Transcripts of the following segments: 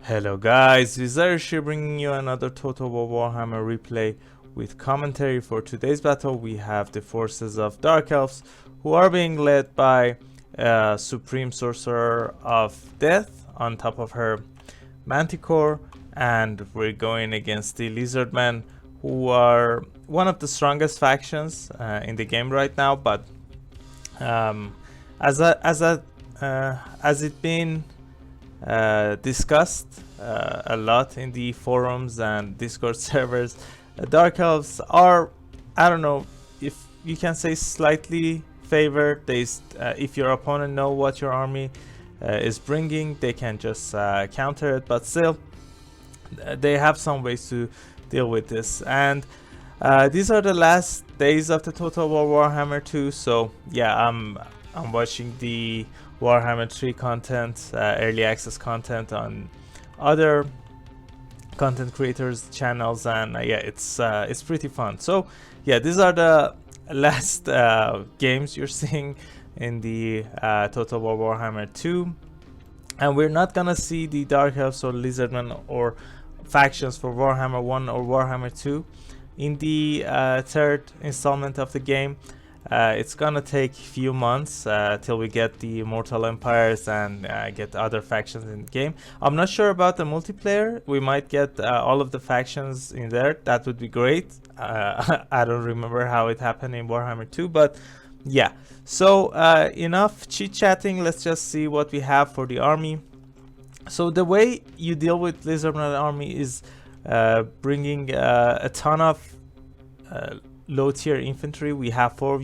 Hello guys, Wizard here bringing you another Total War Warhammer replay with commentary. For today's battle we have the forces of Dark Elves, who are being led by Supreme Sorcerer of Death on top of her Manticore, and we're going against the Lizardmen, who are one of the strongest factions in the game right now. But as it been discussed a lot in the forums and Discord servers, Dark Elves are, I don't know if you can say, slightly favored. If your opponent know what your army is bringing, they can just counter it, but still they have some ways to deal with this. And these are the last days of the Total War Warhammer 2, so yeah, I'm watching the Warhammer 3 content, early access content on other content creators channels, and yeah, it's pretty fun. So yeah, these are the last games you're seeing in the Total War Warhammer 2, and we're not gonna see the Dark Elves or Lizardmen or factions for Warhammer 1 or Warhammer 2 in the third installment of the game. It's gonna take a few months till we get the Immortal Empires and get other factions in the game. I'm not sure about the multiplayer. We might get all of the factions in there. That would be great. I don't remember how it happened in Warhammer 2, but yeah. So enough chit-chatting. Let's just see what we have for the army. So the way you deal with Lizardman army is bringing a ton of low tier infantry. We have 4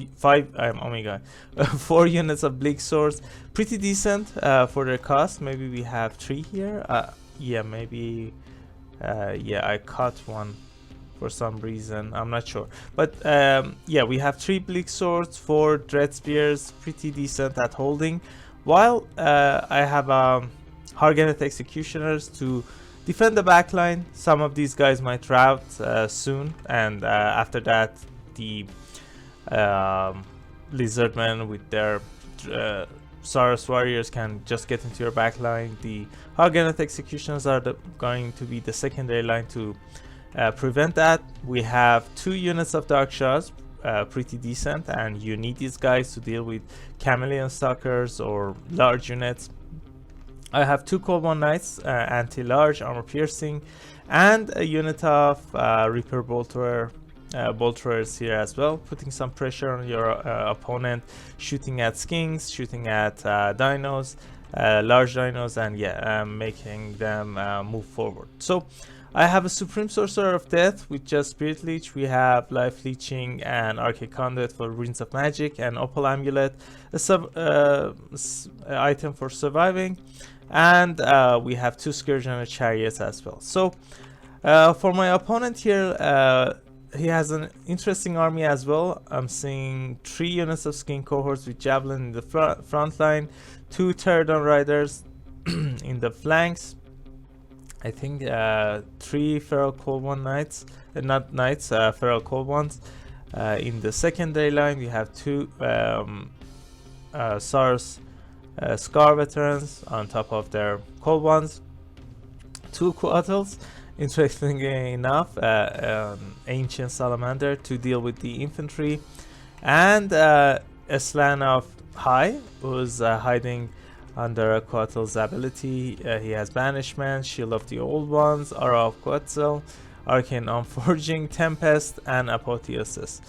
units of bleak swords, pretty decent for their cost. Maybe we have 3 here. Yeah, maybe yeah, I caught one for some reason, I'm not sure, but yeah, we have 3 bleak swords, 4 dread spears, pretty decent at holding, while I have Hargenet executioners to defend the backline. Some of these guys might rout soon, and after that the Lizardmen with their Saurus Warriors can just get into your backline. The Hargenet executioners are going to be the secondary line to prevent that. We have 2 units of Dark Shaws, pretty decent, and you need these guys to deal with Chameleon Stalkers or large units. I have 2 Cold One Knights, anti-large, armor piercing, and a unit of Reaper Bolterers here as well, putting some pressure on your opponent, shooting at Skinks, shooting at dinos, large dinos, and yeah, making them move forward. So I have a Supreme Sorcerer of Death with just Spirit Leech. We have Life Leeching and Arcade Conduit for Runes of Magic, and Opal Amulet, a item for surviving, and we have 2 Scourge and a Chariot as well. So for my opponent here, he has an interesting army as well. I'm seeing 3 units of Skin cohorts with Javelin in the front line, 2 Pterodon Riders in the flanks. I think 3 Feral Cold One Knights, not Knights, Feral Cold Ones. In the secondary line, we have 2 Saurus Scar Veterans on top of their Cold Ones, 2 Quattles, interestingly enough, Ancient Salamander to deal with the infantry, and a Slan of High, who's hiding under a Quattle's ability. He has Banishment, Shield of the Old Ones, Aura of Quetzal, Arcane Unforging, Tempest, and Apotheosis.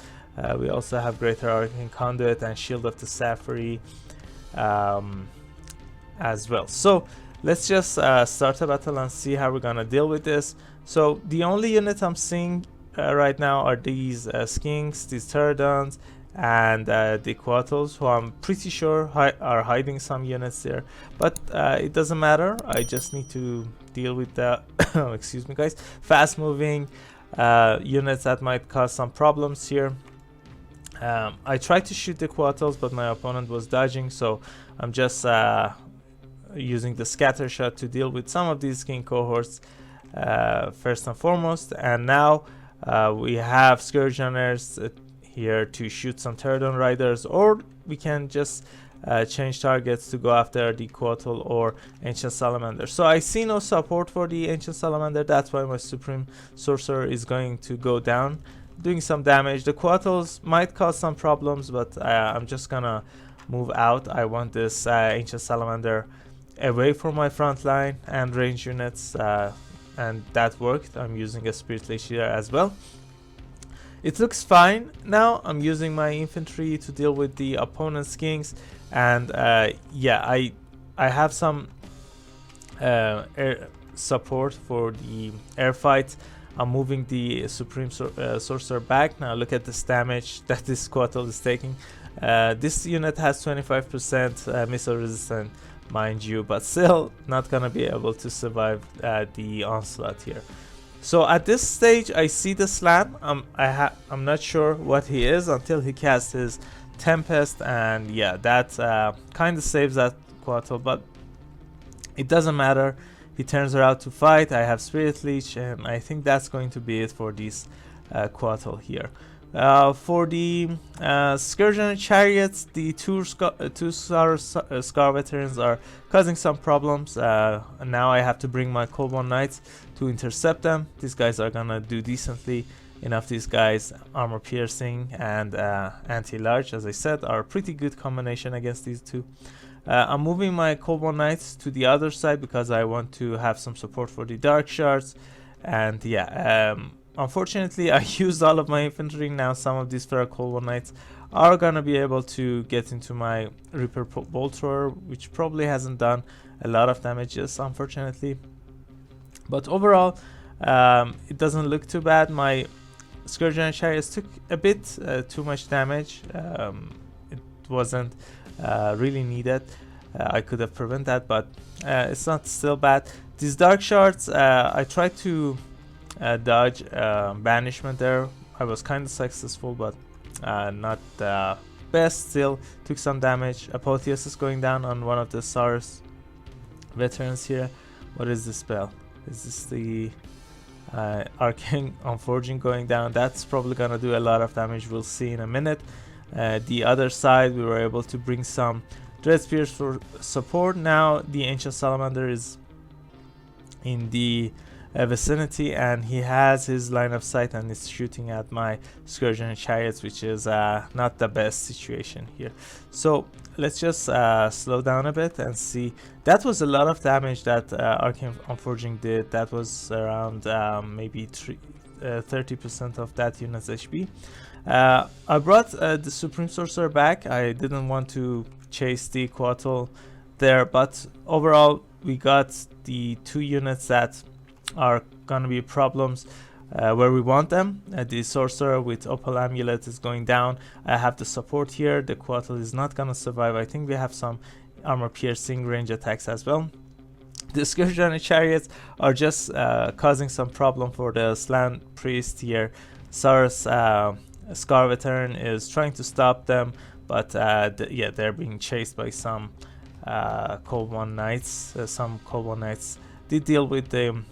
We also have Greater Arcane Conduit and Shield of the Sapphire as well. So let's just start a battle and see how we're gonna deal with this. So the only unit I'm seeing right now are these Skinks, these Pterodons, and the Quattles, who I'm pretty sure are hiding some units there, but it doesn't matter. I just need to deal with the excuse me guys, fast moving units that might cause some problems here. I tried to shoot the Quattles, but my opponent was dodging, so I'm just using the scatter shot to deal with some of these Skin cohorts first and foremost. And now we have Scourge Runners here to shoot some Pterodon Riders, or we can just change targets to go after the Quetzal or Ancient Salamander. So I see no support for the Ancient Salamander. That's why my Supreme Sorcerer is going to go down, doing some damage. The Quetzals might cause some problems, but I'm just gonna move out. I want this Ancient Salamander away from my front line and range units, and that worked. I'm using a Spirit Leech here as well. It looks fine. Now I'm using my infantry to deal with the opponent's Skinks, and yeah, I have some air support for the air fight. I'm moving the Supreme Sorcerer back. Now look at this damage that this Quetzal is taking. This unit has 25% missile resistance, mind you, but still not gonna be able to survive the onslaught here. So at this stage, I see the slam. I'm not sure what he is until he casts his Tempest, and yeah, that kind of saves that Quetzal, but it doesn't matter. He turns around to fight. I have Spirit Leech, and I think that's going to be it for this Quetzal here. For the Scourgeon Chariots, the two Scar Veterans are causing some problems. And now I have to bring my Cold One Knights to intercept them. These guys are gonna do decently enough. These guys, armor piercing and anti-large, as I said, are a pretty good combination against these two. I'm moving my Cold One Knights to the other side because I want to have some support for the Dark Shards. And yeah, unfortunately, I used all of my infantry. Now some of these Feral Cold One Knights are gonna be able to get into my Reaper Bolt Thrower, which probably hasn't done a lot of damages, unfortunately. But overall, it doesn't look too bad. My Scourgeon Chariots took a bit too much damage. It wasn't really needed. I could have prevented that, but it's not still bad. These Dark Shards, I tried to dodge banishment there. I was kind of successful, but not the best. Still took some damage. Apotheosis is going down on one of the Saurus veterans here. What is this spell? Is this the Arcane Unforging going down? That's probably gonna do a lot of damage. We'll see in a minute. The other side, we were able to bring some Dread Spears for support. Now the Ancient Salamander is in the vicinity, and he has his line of sight and is shooting at my Scourgeon Chariots, which is not the best situation here. So let's just slow down a bit and see. That was a lot of damage that Arcane Unforging did. That was around maybe 30% of that unit's HP. I brought the Supreme Sorcerer back. I didn't want to chase the Quetzal there, but overall we got the two units that are gonna be problems where we want them. The Sorcerer with Opal Amulet is going down. I have the support here. The Quetzal is not gonna survive. I think we have some armor piercing range attacks as well. The Scourgeon Chariots are just causing some problem for the Slan Priest here. Saurus Scar Veteran is trying to stop them, but yeah, they're being chased by some Cold One Knights. Some Cold One Knights did deal with the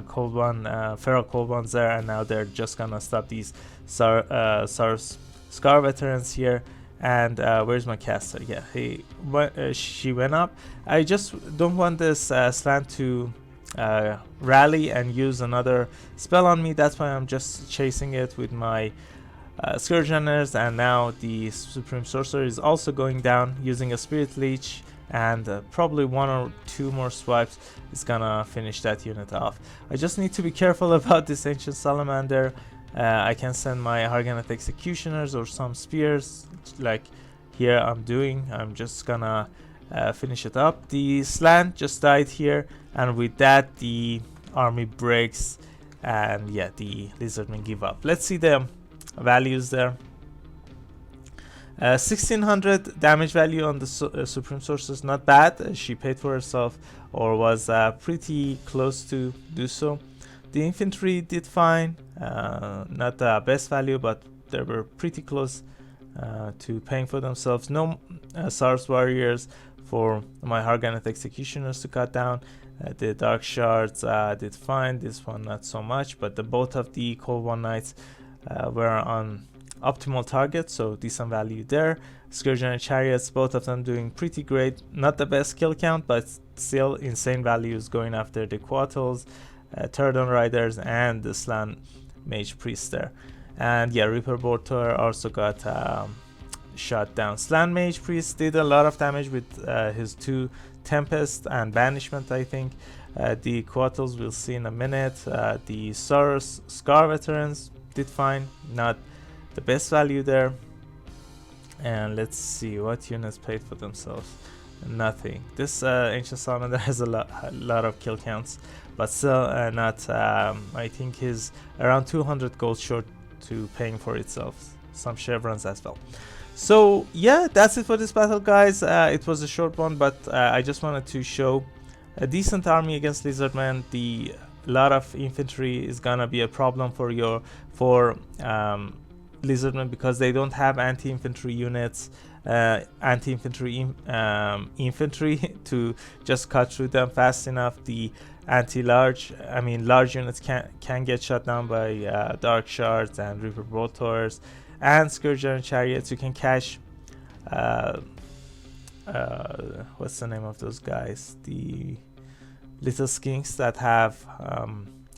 Cold One, Feral Cold Ones there, and now they're just gonna stop these Saurus Scar Veterans here. And where's my caster? Yeah, she went up. I just don't want this slant to rally and use another spell on me. That's why I'm just chasing it with my Scourgeoners. And now the Supreme Sorcerer is also going down using a Spirit Leech, and probably one or two more swipes is gonna finish that unit off. I just need to be careful about this Ancient Salamander. I can send my Harganeth Executioners or some spears like here I'm doing. I'm just gonna finish it up. The slant just died here, and with that the army breaks, and yeah, the Lizardmen give up. Let's see the values there. 1600 damage value on the Supreme Sorcerer is not bad. She paid for herself, or was pretty close to do so. The infantry did fine, not the best value, but they were pretty close to paying for themselves. No Saurus Warriors for my Harganeth Executioners to cut down. The Dark Shards did fine. This one not so much, but both of the Cold One Knights were on optimal targets, so decent value there. Scourger and Chariots, both of them doing pretty great. Not the best kill count, but still insane values going after the Quattles, Turdon Riders, and the Slan Mage Priest there. And yeah, Reaper Bolter also got shot down. Slan Mage Priest did a lot of damage with his 2 Tempest and Banishment, I think. The Quattles we'll see in a minute. The Saurus Scar Veterans did fine, not the best value there. And let's see what units paid for themselves. Nothing. This Ancient Salamander has a lot of kill counts, but still not. I think he's around 200 gold short to paying for itself. Some chevrons as well. So yeah, that's it for this battle, guys. It was a short one, but I just wanted to show a decent army against Lizardmen. The lot of infantry is gonna be a problem for Lizardmen because they don't have anti-infantry units, anti-infantry infantry to just cut through them fast enough. The large units can get shot down by Dark Shards and Reaper Bolters and Scourger and Chariots. You can catch what's the name of those guys? The little skinks that have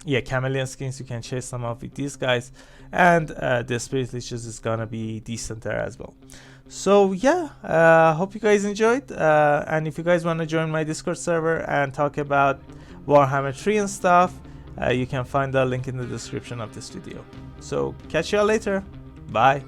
chameleon skinks. You can chase them off with these guys, and the spirit leeches is gonna be decent there as well. So yeah, hope you guys enjoyed, and if you guys want to join my Discord server and talk about Warhammer 3 and stuff, you can find the link in the description of this video. So catch you all later. Bye.